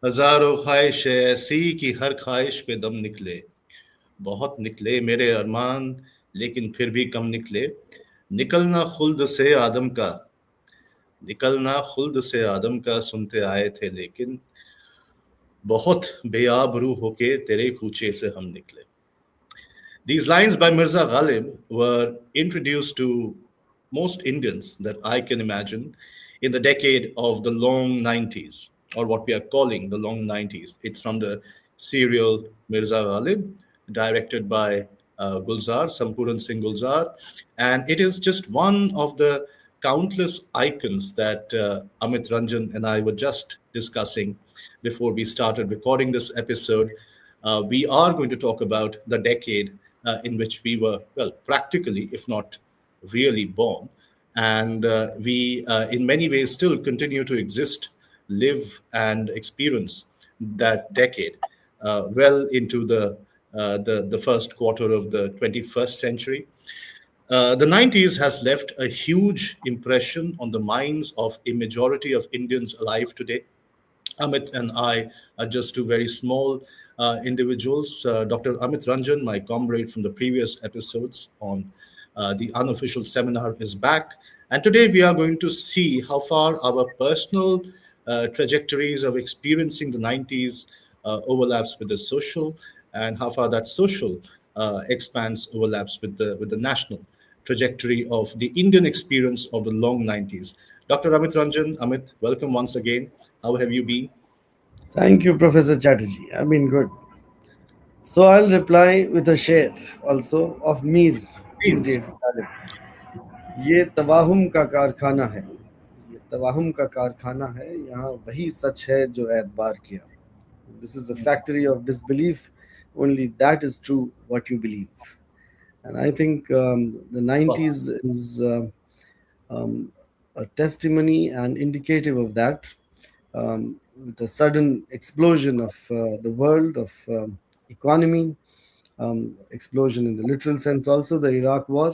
हजारों ख्वाहिश है ऐसी कि हर ख्वाहिश पे दम निकले। बहुत निकले मेरे अरमान, लेकिन फिर भी कम निकले। निकलना खुल्द से आदम का, निकलना खुल्द से आदम का सुनते आए थे, लेकिन बहुत बेआबरू होके तेरे कूचे से हम निकले। These lines by Mirza Ghalib were introduced to most Indians that I can imagine in the decade of the long 90s, or what we are calling the long 90s. It's from the serial Mirza Ghalib, directed by Gulzar, Sampuran Singh Gulzar. And it is just one of the countless icons that Amit Ranjan and I were just discussing before we started recording this episode. We are going to talk about the decade in which we were, well, practically, if not really born. And we, in many ways, still continue to exist, live, and experience that decade well into the first quarter of the 21st century. The 90s has left a huge impression on the minds of a majority of Indians alive today. Amit and I are just two very small individuals. Dr. Amit Ranjan, my comrade from the previous episodes on the unofficial seminar, is back. And today we are going to see how far our personal trajectories of experiencing the 90s overlaps with the social, and how far that social expanse overlaps with the national trajectory of the Indian experience of the long 90s. Dr. Amit Ranjan, Amit, welcome once again. How have you been? Thank you, Professor Chatterjee. I've been good. So I'll reply with a share also of Mir Please. Immediate Salib. ये तवाहुम का कारखाना है, ये तवाहुम का कारखाना है, यहाँ वही सच है जो एतबार किया. This is a factory of disbelief. Only that is true what you believe. And I think the Wow. 90s is um, a testimony and indicative of that. With a sudden explosion of the world, of economy, explosion in the literal sense, also the Iraq War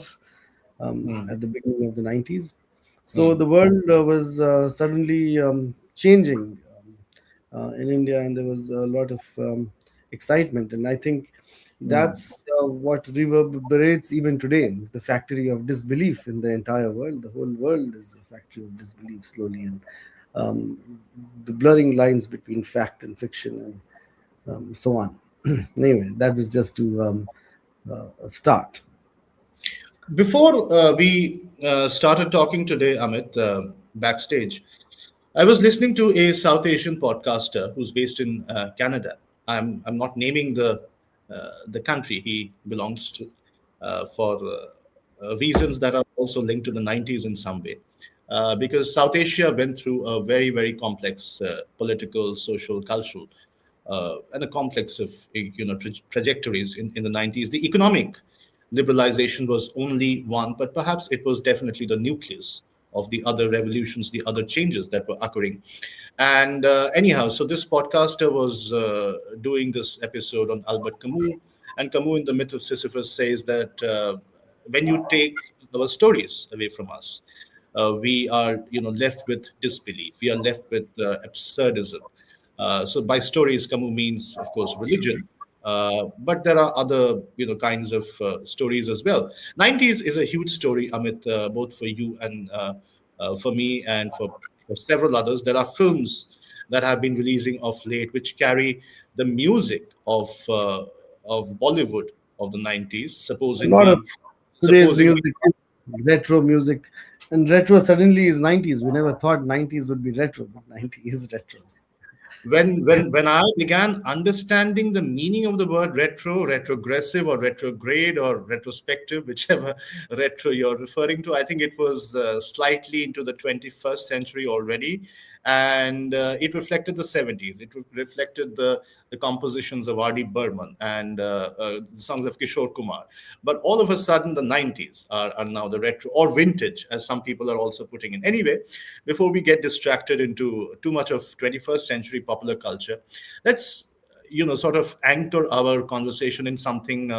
Mm, at the beginning of the 90s. So mm, the world was suddenly changing in India, and there was a lot of excitement. And I think mm. that's what reverberates even today, the factory of disbelief in the entire world. The whole world is a factory of disbelief slowly, and um, the blurring lines between fact and fiction and so on. Anyway, that was just to start. Before we started talking today, Amit, backstage, I was listening to a South Asian podcaster who's based in Canada. I'm not naming the country he belongs to for reasons that are also linked to the 90s in some way. Because South Asia went through a very, very complex political, social, cultural, and a complex of trajectories in the 90s. The economic liberalization was only one, but perhaps it was definitely the nucleus of the other revolutions, the other changes that were occurring. And anyhow, so this podcaster was doing this episode on Albert Camus, and Camus in the Myth of Sisyphus says that when you take our stories away from us, we are left with disbelief. We are left with absurdism. So by stories, Camus means, of course, religion. But there are other kinds of stories as well. 90s is a huge story, Amit, both for you and for me and for several others. There are films that have been releasing of late which carry the music of Bollywood of the 90s, A lot of today's supposingly music is retro music, and retro suddenly is 90s. We never thought 90s would be retro, but 90s is retros. when I began understanding the meaning of the word retro, retrogressive, or retrograde, or retrospective, whichever retro you're referring to, I think it was slightly into the 21st century already, and it reflected the 70s. It reflected the compositions of R.D. Burman and the songs of Kishore Kumar. But all of a sudden, the 90s are now the retro or vintage, as some people are also putting in. Anyway, before we get distracted into too much of 21st century popular culture, let's sort of anchor our conversation in something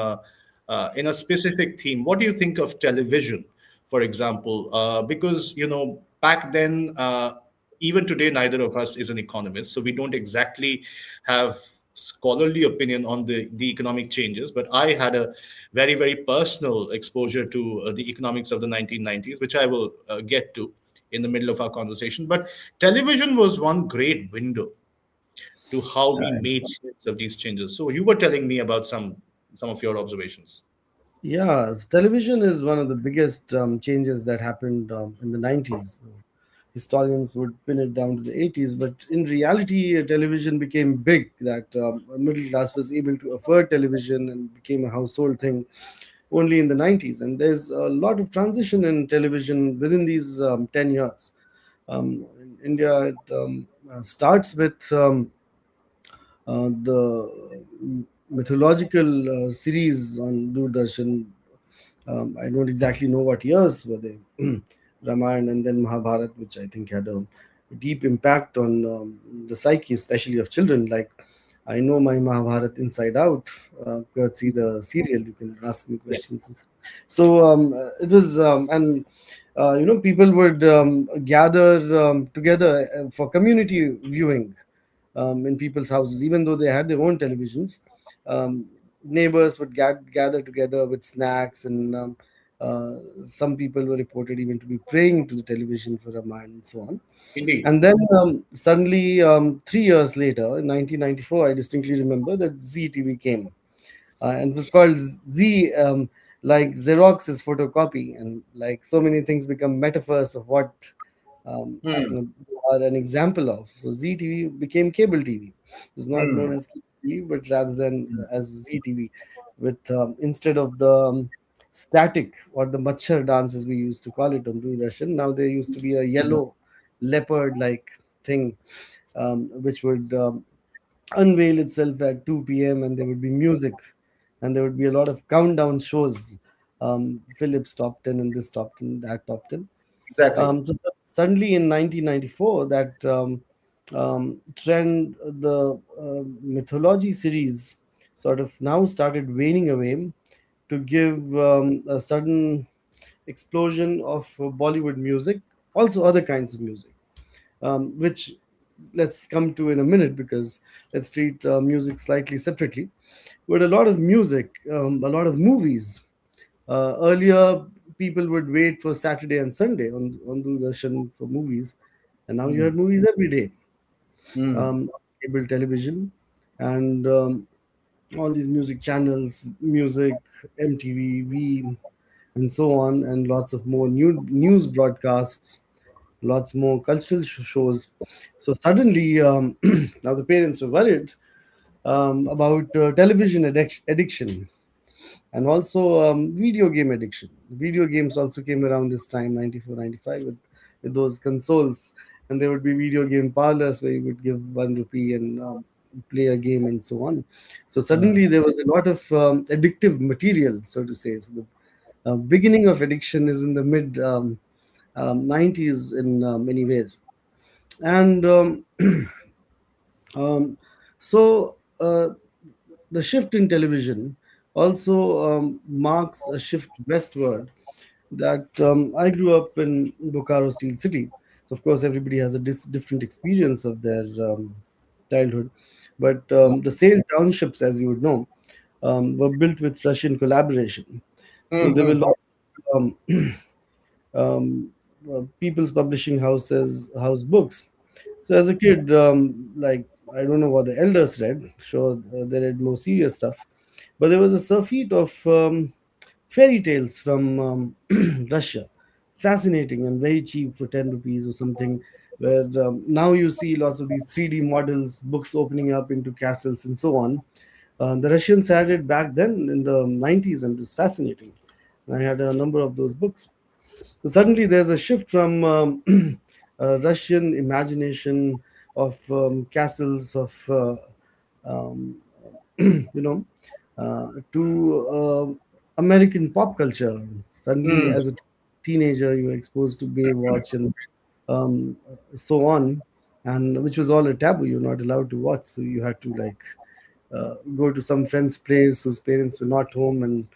in a specific theme. What do you think of television, for example? Because back then, even today, neither of us is an economist, so we don't exactly have scholarly opinion on the economic changes. But I had a very, very personal exposure to the economics of the 1990s, which I will get to in the middle of our conversation. But television was one great window to how we made sense of these changes. So you were telling me about some of your observations. Yeah, television is one of the biggest changes that happened in the 90s. Historians would pin it down to the 80s, but in reality, television became big, that middle class was able to afford television and became a household thing only in the 90s. And there's a lot of transition in television within these 10 years. In India, it starts with the mythological series on Doordarshan. I don't exactly know what years were they. Ramayan and then Mahabharat, which I think had a deep impact on the psyche, especially of children. Like, I know my Mahabharat inside out, courtesy the serial. You can ask me Yeah, questions. So it was, and people would gather together for community viewing in people's houses, even though they had their own televisions. Um, Neighbors would gather together with snacks, and uh, some people were reported even to be praying to the television for Ramayana and so on. indeed. And then suddenly, 3 years later, in 1994, I distinctly remember that Zee TV came, and it was called Z, like Xerox is photocopy, and like so many things become metaphors of what um, Hmm. are an example of. So Zee TV became cable TV. It was not known Hmm. as TV, but rather than as Zee TV, with instead of the static or the machar dance as we used to call it on Doordarshan, now there used to be a yellow leopard-like thing, which would unveil itself at 2 p.m. and there would be music and there would be a lot of countdown shows. Phillips top 10 and this top 10, that top 10. Exactly. Suddenly in 1994, that trend, the mythology series sort of now started waning away to give a sudden explosion of Bollywood music, also other kinds of music, which let's come to in a minute because let's treat music slightly separately. But a lot of music, a lot of movies. Earlier, people would wait for Saturday and Sunday on Doordarshan for movies, and now you Hmm. have movies every day. Hmm. Cable television, and all these music channels, music, MTV, V, and so on, and lots of more news broadcasts, lots more cultural shows. So suddenly, now the parents were worried about television addiction and also video game addiction. Video games also came around this time, 94, 95, with those consoles. And there would be video game parlors where you would give 1 rupee and play a game and so on. So Hmm. suddenly there was a lot of addictive material, so to say. So the beginning of addiction is in the mid 90s in many ways. And um, so the shift in television also marks a shift westward. That I grew up in Bokaro Steel City. So, of course, everybody has a different experience of their childhood. But the sale townships, as you would know, were built with Russian collaboration. So, Hmm. there were Hmm. lots of people's publishing houses, house books. So as a kid, like I don't know what the elders read. Sure, they read more serious stuff, but there was a surfeit of fairy tales from Russia, fascinating and very cheap for 10 rupees or something. Where now you see lots of these 3D models, books opening up into castles and so on. The Russians had it back then in the 90s, and it's fascinating. I had a number of those books. So suddenly there's a shift from Russian imagination of castles of um, you know to American pop culture. Suddenly, Hmm. as a teenager, you were exposed to Baywatch and so on, and which was all a taboo. You're not allowed to watch, so you had to like go to some friend's place whose parents were not home, and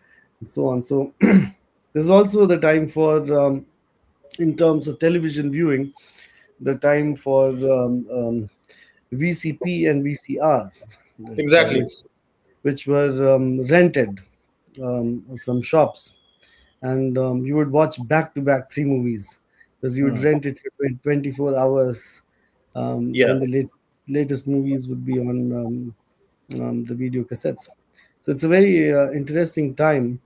so on. So this is also the time for in terms of television viewing, the time for VCP and VCR, Exactly. which were rented from shops, and you would watch back to back three movies because you would Hmm. rent it for 24 hours. Yeah. Then the latest movies would be on the video cassettes. So it's a very interesting time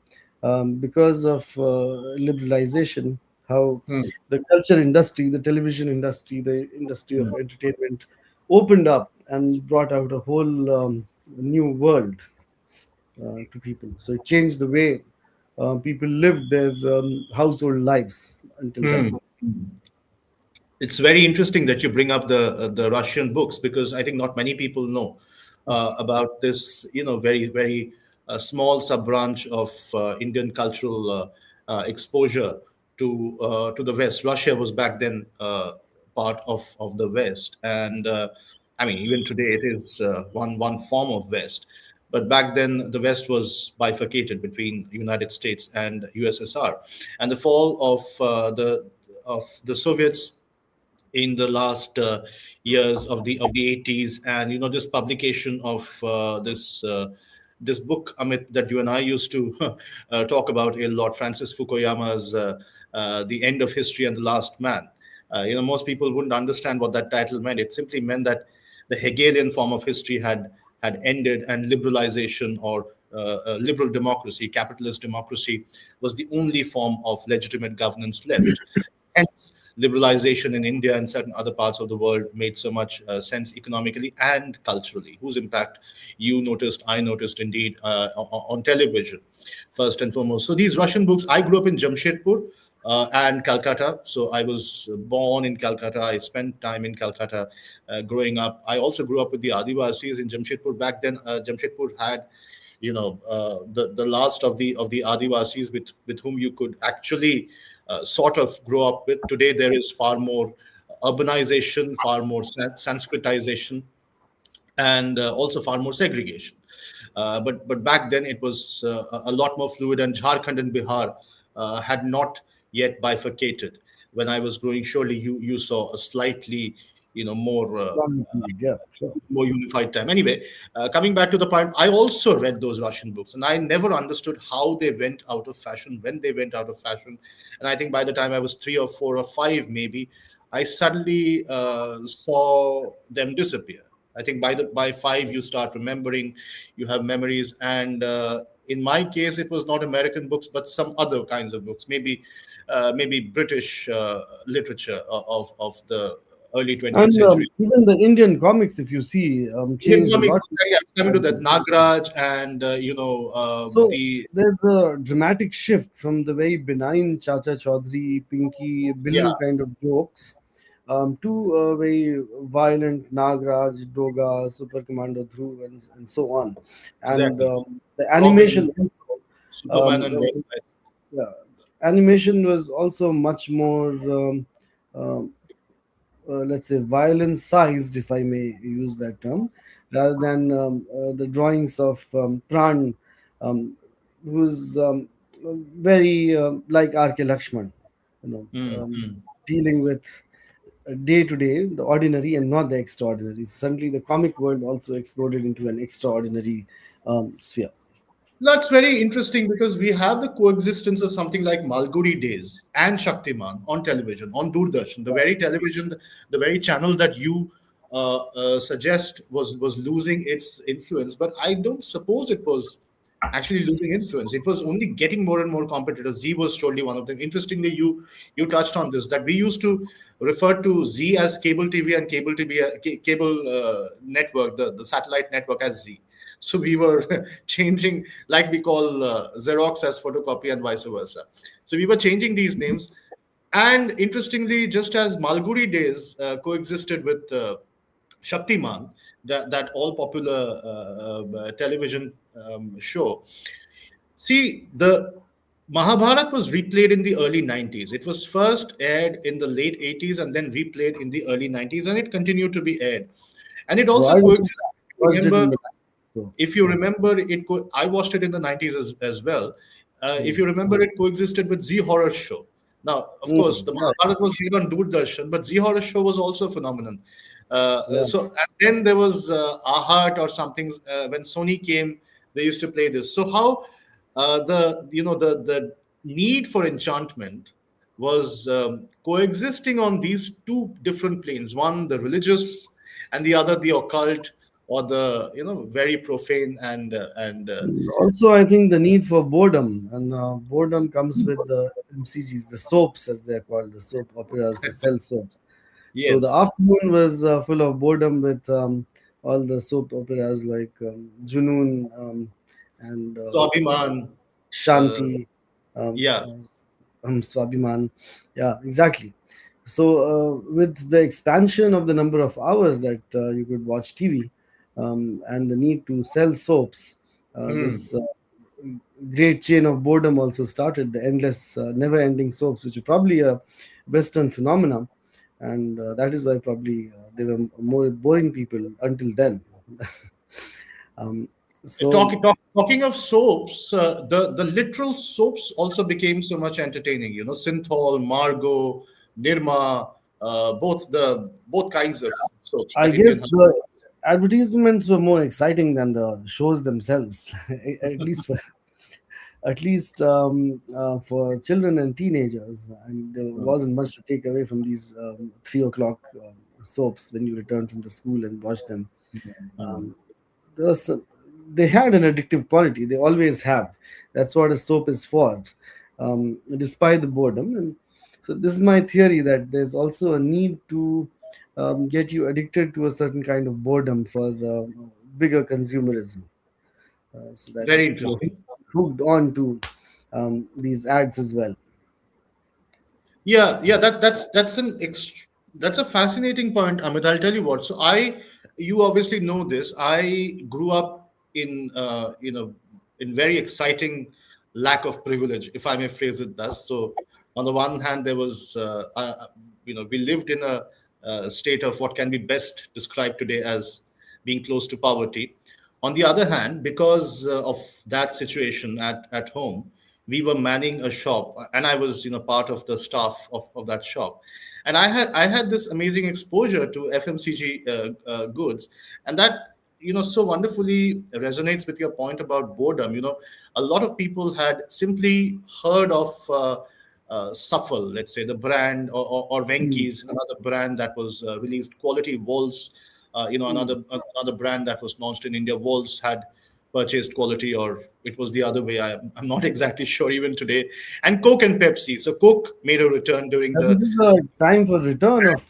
because of liberalization, how Hmm. the culture industry, the television industry, the industry of entertainment opened up and brought out a whole new world to people. So it changed the way people lived their household lives until then. Hmm. It's very interesting that you bring up the Russian books, because I think not many people know about this, very small sub branch of Indian cultural exposure to the West. Russia was back then part of the West, and I mean, even today it is one form of West. But back then, the West was bifurcated between United States and USSR, and the fall of the Soviets in the last years of the 80s, and this publication of this book, Amit, that you and I used to talk about a lot, Francis Fukuyama's The End of History and the Last Man. Most people wouldn't understand what that title meant. It simply meant that the Hegelian form of history had ended, and liberalization, or liberal democracy, capitalist democracy, was the only form of legitimate governance left. Hence, liberalization in India and certain other parts of the world made so much sense economically and culturally. Whose impact you noticed, I noticed indeed, on television, first and foremost. So these Russian books, I grew up in Jamshedpur and Calcutta. So I was born in Calcutta. I spent time in Calcutta growing up. I also grew up with the Adivasis in Jamshedpur. Back then, Jamshedpur had the last of the Adivasis with whom you could actually sort of grow up with. Today there is far more urbanization, far more Sanskritization, and also far more segregation. But back then it was a lot more fluid, and Jharkhand and Bihar had not yet bifurcated. When I was growing, surely you saw a slightly more Yeah, sure. more unified time. Anyway, coming back to the point, I also read those Russian books, and I never understood how they went out of fashion, when they went out of fashion. And I think by the time I was 3 or 4 or 5, maybe, I suddenly saw them disappear. I think by 5 you start remembering, you have memories, and in my case, it was not American books, but some other kinds of books, maybe British literature of the early 20th And century. even the Indian comics, if you see, Indian changed a comics, lot. yeah, coming to that, Nagraj and So the there's a dramatic shift from the very benign Chacha Chaudhary, Pinky, yeah, Billu kind of jokes to very violent Nagraj, Doga, Super Commando Dhruv, and so on. And exactly. the Robin, animation, Superman, um, and Robin. yeah, animation was also much more, let's say, violence sized, if I may use that term, rather than the drawings of Pran, um, who's very like R.K. Lakshman, you know, Mm, mm. dealing with day to day, the ordinary and not the extraordinary. Suddenly, the comic world also exploded into an extraordinary sphere. That's very interesting, because we have the coexistence of something like Malgudi Days and Shaktiman on television, on Doordarshan, the very television, the very channel that you suggest was losing its influence. But I don't suppose it was actually losing influence. It was only getting more and more competitive. Z was surely one of them. Interestingly, you touched on this, that we used to refer to Z as cable TV, and cable TV, cable network, the satellite network, as Z. So we were changing, like we call Xerox as photocopy, and vice versa. So we were changing these names. And interestingly, just as Malgudi Days coexisted with Shaktiman, that all popular television show. See, the Mahabharat was replayed in the early 90s. It was first aired in the late 80s and then replayed in the early 90s, and it continued to be aired. And it So also I coexisted. watched it in Remember, the so if you remember, I watched it in the 90s as well. If hmm. you remember, it coexisted with Z Horror Show. Now, of course, the Yeah, Mahabharat was made on Doordarshan, but Zee Horror Show was also a phenomenon. yeah. And then there was Ahat or something. When Sony came, they used to play this. So how the need for enchantment was coexisting on these two different planes. One, the religious, and the other, the occult, or the very profane and Also, I think the need for boredom, and boredom comes with the FMCGs, the soaps as they're called, the soap operas to sell soaps. So the yes, afternoon was full of boredom with all the soap operas like Junoon and Swabhimaan, uh, Shanti, um, yeah. uh, Swabhimaan. Yeah, exactly. So, with the expansion of the number of hours that you could watch TV and the need to sell soaps, Hmm. this great chain of boredom also started, the endless, never ending soaps, which are probably a Western phenomenon. And that is why probably they were more boring people until then. um, so, Talking of soaps, the literal soaps also became so much entertaining. Synthol, Margot, Nirma, both kinds of soaps I that Indian guess has. the advertisements were more exciting than the shows themselves, at least for children and teenagers. And there wasn't much to take away from these 3 o'clock soaps when you return from the school and watch them. Hmm. Um, there was some, they had an addictive quality. They always have. That's what a soap is for, despite the boredom. And so this is my theory that there's also a need to get you addicted to a certain kind of boredom for bigger consumerism, so that Very you're interesting. hooked on to these ads as well. Yeah, yeah, that's a fascinating point, Amit. I'll tell you what. You obviously know this. I grew up in very exciting lack of privilege, if I may phrase it thus. So, on the one hand, there was, we lived in a state of what can be best described today as being close to poverty. On the other hand, because of that situation at home, we were manning a shop, and I was part of the staff of that shop, and I had this amazing exposure to FMCG goods, and that so wonderfully resonates with your point about boredom. A lot of people had simply heard of Suffle, let's say the brand, or Mm, Venky's, another brand that was released, Quality Wolves, mm. another brand that was launched in India. Wolves had purchased Quality, or it was the other way. I'm not exactly sure even today. And Coke and Pepsi. So Coke made a return during This the is a time for return of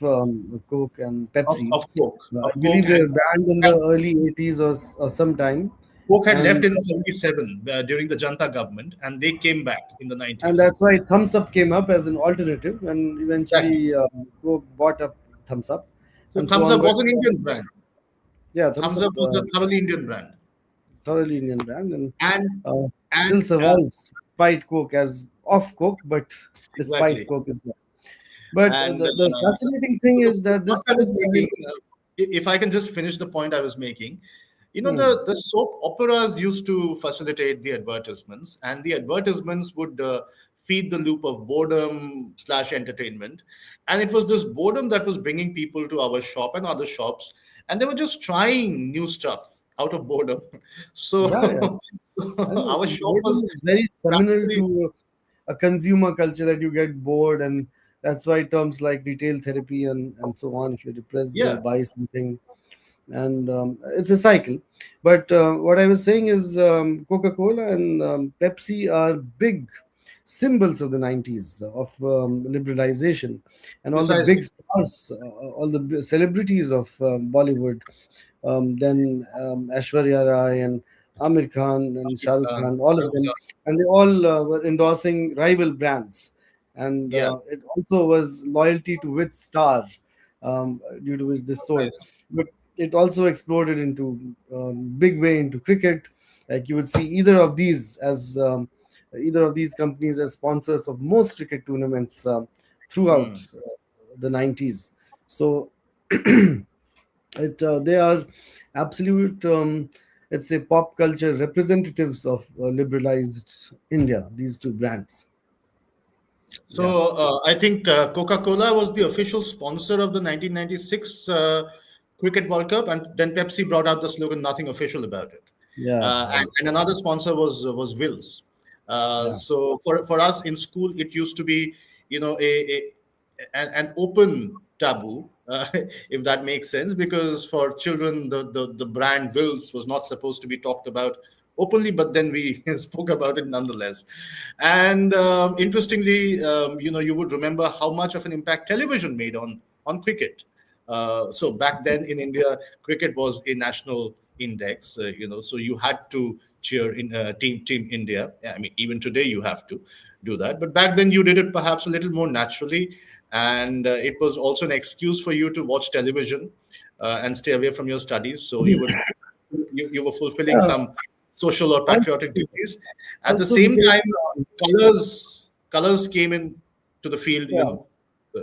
Coke and of, Pepsi. of Coke, I of believe Coke, they were banned in the and early 80s or sometime. Coke had left And in '77 during the Janta government, and they came back in the and '90s. that's why Thumbs Up came up as an alternative, and Exactly. eventually Coke bought up Thumbs Up, So and so Thumbs on. Up But was an Indian brand. yeah, Thumbs Thumbs Up, Up was a thoroughly Indian brand, thoroughly Indian brand, and and still and survives despite Coke as off Coke, but despite exactly. Coke as well. But And the fascinating thing the is that point this I was this making, if I can just finish the point I was making, hmm, the soap operas used to facilitate the advertisements, and the advertisements would feed the loop of boredom slash entertainment. And it was this boredom that was bringing people to our shop and other shops, and they were just trying new stuff out of boredom. yeah, yeah. So, I so know our shop boredom was is very seminal practically, to a consumer culture that you get bored, and that's why terms like retail therapy and so on. If you're depressed, go yeah, buy something, and it's a cycle. But what I was saying is Coca-Cola and Pepsi are big symbols of the 90s of liberalization, and all the big precisely. stars, all the celebrities of Bollywood, then Ashwarya Rai and Amir Khan and Shah Rukh Khan, all of them, and they all were endorsing rival brands. And Yeah, it also was loyalty to which star, due to which this sold. But it also exploded into big way into cricket. Like you would see either of these companies as sponsors of most cricket tournaments throughout mm, the 90s. So they are absolute, let's say, pop culture representatives of liberalized India. These two brands. Yeah, So I think Coca-Cola was the official sponsor of the 1996 Cricket World Cup, and then Pepsi brought out the slogan "Nothing official about it." yeah, And another sponsor was Wills. yeah. So for us in school, it used to be, an open taboo, if that makes sense, because for children, the brand Wills was not supposed to be talked about openly, but then we spoke about it nonetheless. And interestingly, you would remember how much of an impact television made on cricket. So back then in India, cricket was a national index. So you had to cheer in Team India. Yeah, I mean, even today you have to do that. But back then you did it perhaps a little more naturally, and it was also an excuse for you to watch television and stay away from your studies. So you were fulfilling Yeah. some social or Also, patriotic duties. At the also same because time, colors came in to the field. yeah,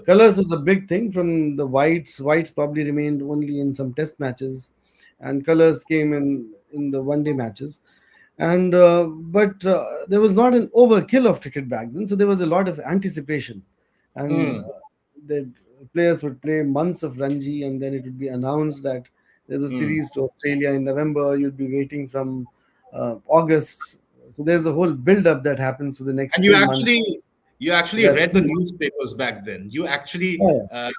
colors was a big thing from the whites. Whites probably remained only in some test matches, and colors came in the one day matches. And but there was not an overkill of cricket back then, so there was a lot of anticipation, and Mm, the players would play months of Ranji, and then it would be announced that there's a mm. series to Australia in November. You'd be waiting from August, so there's a whole build up that happens for the next And 3 months. you actually That read the newspapers back then. You actually yeah,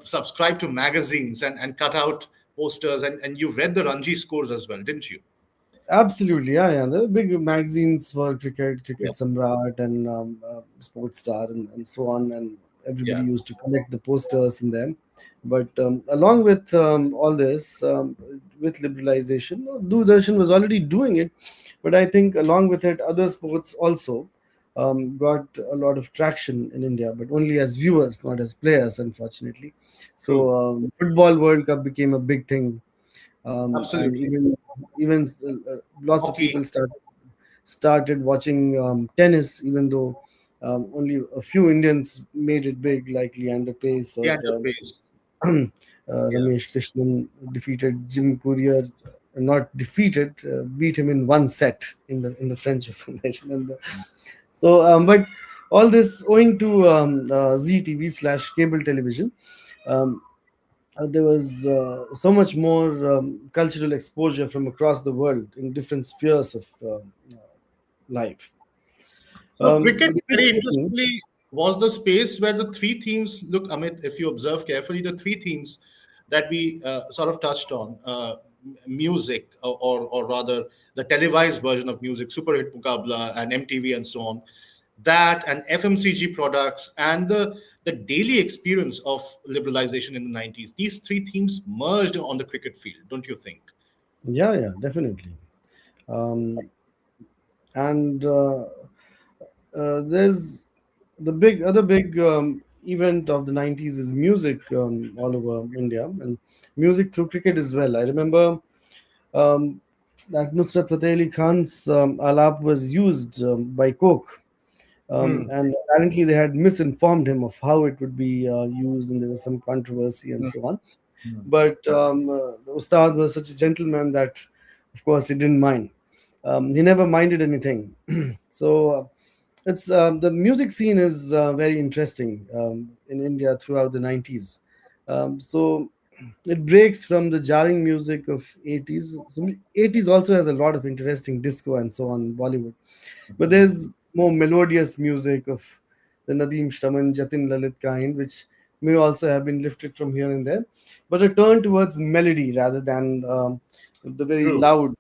subscribed to magazines and cut out posters, and you read the Ranji scores as well, didn't you? absolutely, yeah, yeah. There were big magazines for cricket, Yeah, Cricket Samrat, and Sports Star, and so on. And everybody yeah. used to collect the posters in them. But along with all this, with liberalization, Doordarshan was already doing it. But I think along with it, other sports also got a lot of traction in India, but only as viewers, not as players, unfortunately. True. So Football World Cup became a big thing, and Absolutely. even lots of Hockey. people started watching tennis, even though only a few Indians made it big, like Leander Pace or Yeah, the pace. Yeah. Ramesh Krishnan defeated Jim Courier. Not defeated, beat him in one set in the French Open. So, but all this owing to Zee TV / cable television. Um, there was so much more cultural exposure from across the world in different spheres of life. So cricket, The big very things, interestingly, was the space where the three themes look, Amit, if you observe carefully, the three themes that we sort of touched on, music, or rather the televised version of music, Super Hit Mukabla and MTV and so on, that and FMCG products and the daily experience of liberalization in the 90s. These three themes merged on the cricket field, don't you think? yeah, yeah, definitely. Um, and there's the big event of the 90s is music all over India, and music through cricket as well. I remember um, that Nusrat Fateh Ali Khan's alap was used by Coke. Mm, And apparently they had misinformed him of how it would be used, and there was some controversy and mm, so on. mm. But the Ustad was such a gentleman that, of course, he didn't mind. He never minded anything. So it's the music scene is very interesting in India throughout the 90s. So it breaks from the jarring music of 80s. So 80s also has a lot of interesting disco and so on, Bollywood, but there's more melodious music of the Nadeem Shravan, Jatin Lalit kind, which may also have been lifted from here and there, but a turn towards melody rather than the very True. loud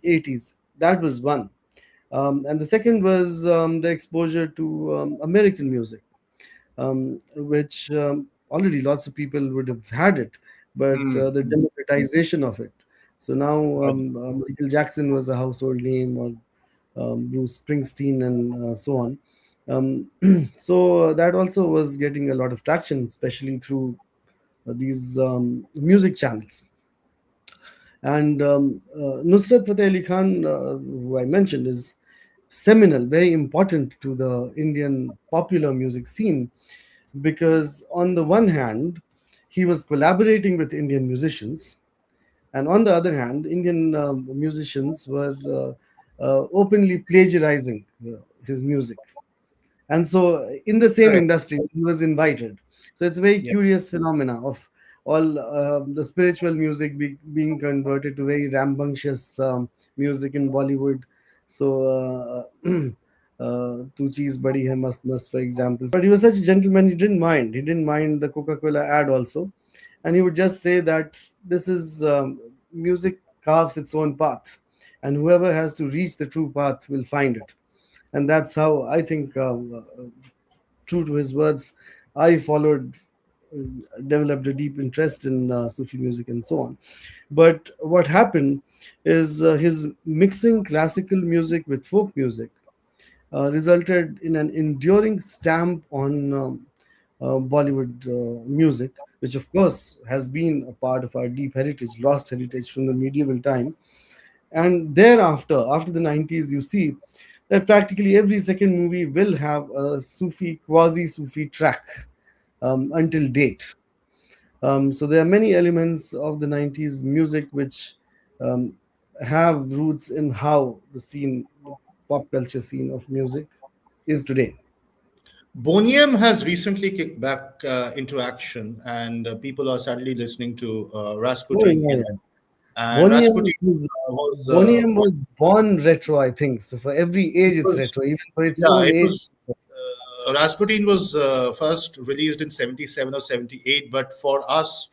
80s. That was one. And the second was the exposure to American music, which already lots of people would have had it, but Mm, the mm. democratization of it. So now Right. Michael Jackson was a household name, or Bruce Springsteen, and so on. So that also was getting a lot of traction, especially through these music channels. And Nusrat Fateh Ali Khan, who I mentioned, is seminal, very important to the Indian popular music scene, because on the one hand, he was collaborating with Indian musicians, and on the other hand, Indian musicians were openly plagiarizing his music. And so in the same Correct. industry he was invited. So it's a very Yeah. curious phenomena of all the spiritual music being converted to very rambunctious music in Bollywood. So tu cheez badi hai mast, for example. But he was such a gentleman, he didn't mind the Coca-Cola ad also. And he would just say that this is music carves its own path, and whoever has to reach the true path will find it. And that's how I think, true to his words, I followed, developed a deep interest in Sufi music and so on. But what happened is his mixing classical music with folk music resulted in an enduring stamp on Bollywood music, which of course has been a part of our deep heritage, lost heritage from the medieval time. And thereafter, after the 90s, you see that practically every second movie will have a Sufi, quasi Sufi track until date. So there are many elements of the 90s music which um, have roots in how the scene, the pop culture scene of music is today. Bonium has recently kicked back into action, and people are sadly listening to Oh, Rasputin yeah, in yeah. it. And Bonium, Rasputin was Bonium was born retro, I think. So for every age, it it's was retro. Even for its yeah own it age. was Rasputin was first released in 77 or 78, but for us,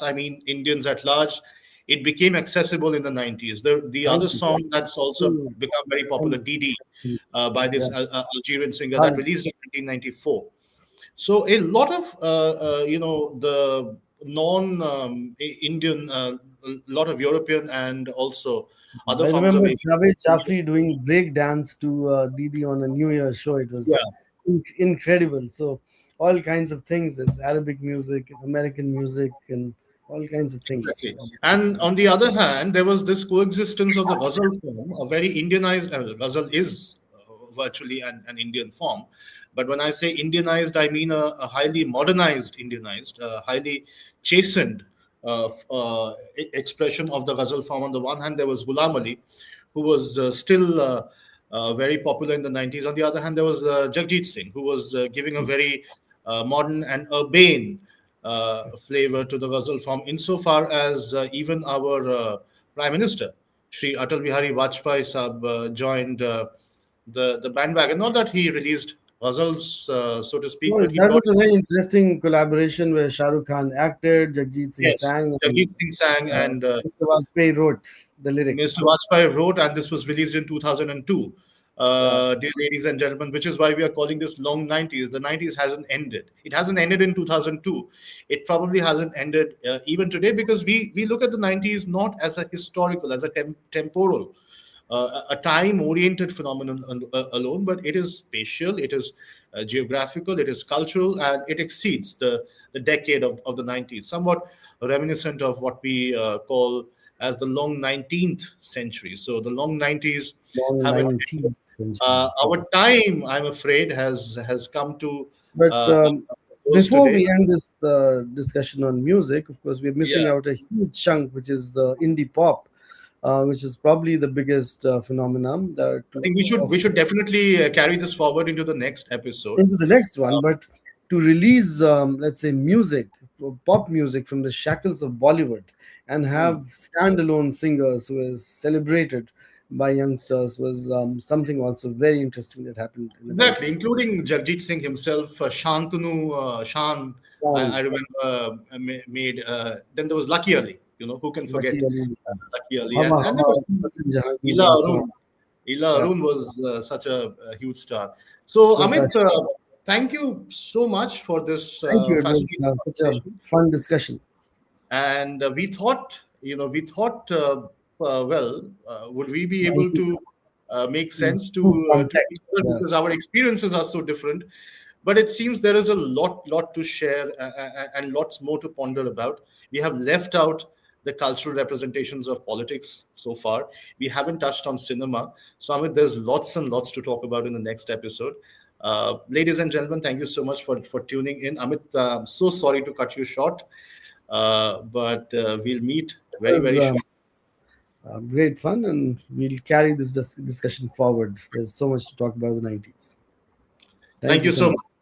I mean Indians at large, it became accessible in the 90s. The other Thank you. song that's also Mm, become very popular, thanks. Didi, Mm, by yeah. this Algerian singer, that Hi. released in 1994. So a lot of the non Indian, a lot of European and also other I forms of remember Asian Javed music. Jafri doing break dance to Didi on a New Year show. It Yeah, was incredible. So all kinds of things. There's Arabic music, American music, and all kinds of things exactly. at the same And time. on the other hand, there was this coexistence of the ghazal form, a very Indianized. Ghazal is virtually an Indian form, but when I say Indianized, I mean a highly modernized, Indianized, highly chastened expression of the ghazal form. On the one hand, there was Ghulam Ali, who was still very popular in the 90s. On the other hand, there was Jagjit Singh, who was giving a very modern and urbane flavor to the ghazal form, insofar as even our Prime Minister, Sri Atal Bihari Vajpayee Sahab, joined the bandwagon. Not that he released ghazals, so to speak, No, but he that brought was a very interesting collaboration where Shah Rukh Khan acted, Jagjit Singh yes, sang, and Jagjit Singh sang, and Mr. Vajpayee wrote the Mr. lyrics. Vajpayee wrote, and this was released in 2002. Yeah. Dear ladies and gentlemen, which is why we are calling this long 90s. The 90s hasn't ended. It hasn't ended in 2002. It probably hasn't ended even today, because we look at the 90s not as a historical, as a temporal, a time oriented phenomenon alone, but it is spatial, it is geographical, it is cultural, and it exceeds the decade of the 90s, somewhat reminiscent of what we call as the long 19th century. So the long 90s Long haven't 90s century. our Yes. time, I'm afraid, has come to But a close before today. we end this discussion on music, of course, we're Yeah, missing out a huge chunk, which is the indie pop, which is probably the biggest phenomenon I think we should definitely carry this forward into the next episode. into the next one. But to release, let's say, music, pop music from the shackles of Bollywood and Hmm. have standalone singers who is celebrated by youngsters was something also very interesting that happened in the Exactly, 90s. including Jagjit Singh himself, Shantanu, Shan, I Um, remember made. Then there was Lucky Ali. Who can Lucky forget Ali, Lucky Ali? Hava And there Hava, was Hasan Jahangir, Ila and so on. Arun. Ila Yeah. Arun was such a huge star. So, Amit, Prakash. thank you so much for this Thank you. It was fascinating such a conversation. fun discussion. And we thought, would we be able 90s to make is sense too to complex. each other, Yeah. because our experiences are so different. But it seems there is a lot to share, and lots more to ponder about. We have left out the cultural representations of politics so far. We haven't touched on cinema. So, Amit, there's lots and lots to talk about in the next episode. Ladies and gentlemen, thank you so much for tuning in. Amit, I'm so sorry to cut you short, but we'll meet It very, was very shortly. great fun, and we'll carry this discussion forward. There's so much to talk about the 90s. Thank Thank you you so so much. much.